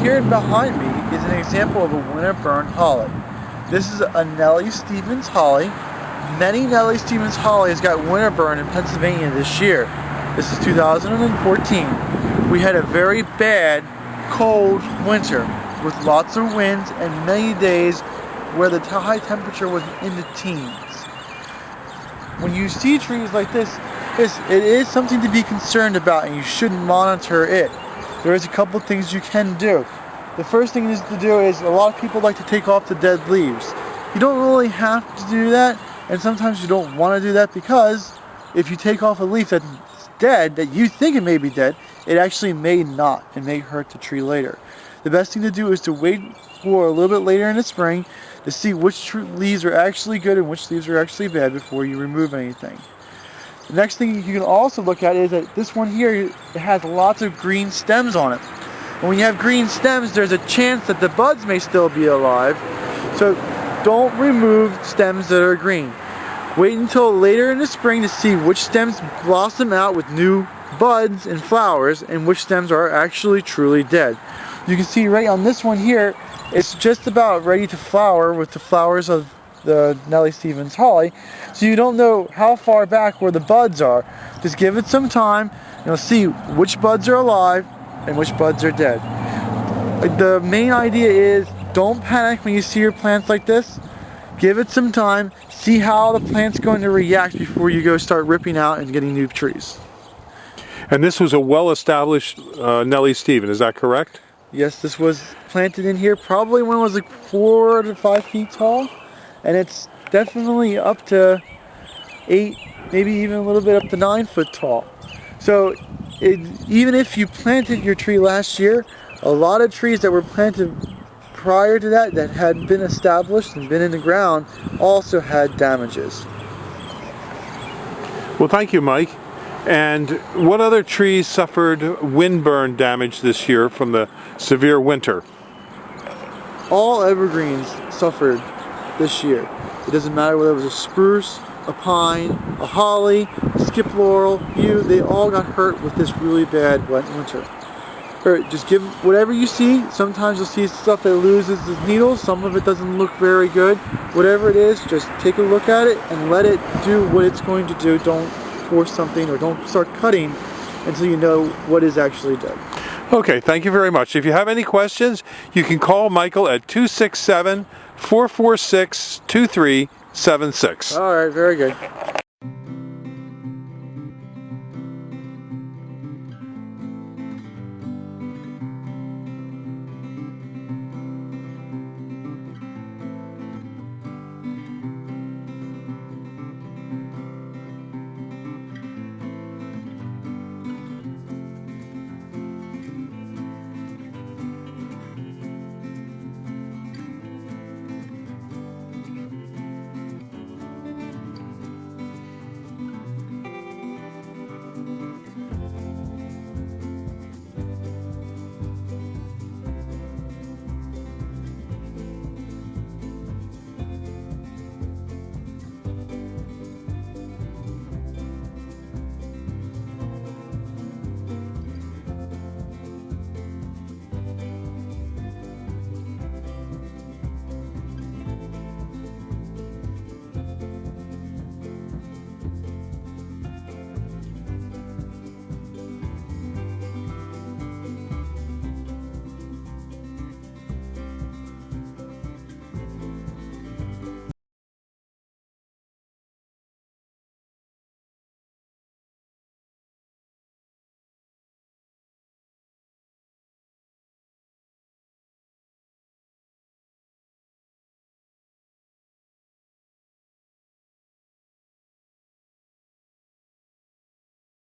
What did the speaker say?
here behind me is an example of a Winterburn holly. This is a Nellie Stevens holly. Many Nellie Stevens hollies got Winterburn in Pennsylvania this year. This is 2014. We had a very bad, cold winter with lots of winds and many days where the high temperature was in the teens. When you see trees like this, it is something to be concerned about, and you should monitor it. There is a couple things you can do. The first thing to do is a lot of people like to take off the dead leaves. You don't really have to do that, and sometimes you don't want to do that because if you take off a leaf that's dead, that you think it may be dead, it actually may not and may hurt the tree later. The best thing to do is to wait for a little bit later in the spring to see which leaves are actually good and which leaves are actually bad before you remove anything. The next thing you can also look at is that this one here, it has lots of green stems on it. And when you have green stems, there's a chance that the buds may still be alive. So don't remove stems that are green. Wait until later in the spring to see which stems blossom out with new buds and flowers and which stems are actually truly dead. You can see right on this one here, it's just about ready to flower with the flowers of the Nellie Stevens holly, so you don't know how far back where the buds are. Just give it some time and you'll see which buds are alive and which buds are dead. The main idea is don't panic when you see your plants like this. Give it some time, see how the plant's going to react before you go start ripping out and getting new trees. And this was a well-established Nellie Stevens, is that correct? Yes, this was planted in here probably when it was like 4 to 5 feet tall. And it's definitely up to 8, maybe even a little bit up to 9 foot tall. So even if you planted your tree last year, a lot of trees that were planted prior to that had been established and been in the ground also had damages. Well, thank you, Mike. And what other trees suffered windburn damage this year from the severe winter? All evergreens suffered this year. It doesn't matter whether it was a spruce, a pine, a holly, a skip laurel, yew, they all got hurt with this really bad wet winter. Just give whatever you see. Sometimes you'll see stuff that loses its needles, some of it doesn't look very good. Whatever it is, just take a look at it and let it do what it's going to do. Don't force something or don't start cutting until you know what is actually dead. Okay, thank you very much. If you have any questions, you can call Michael at 267-446-2376. All right, very good.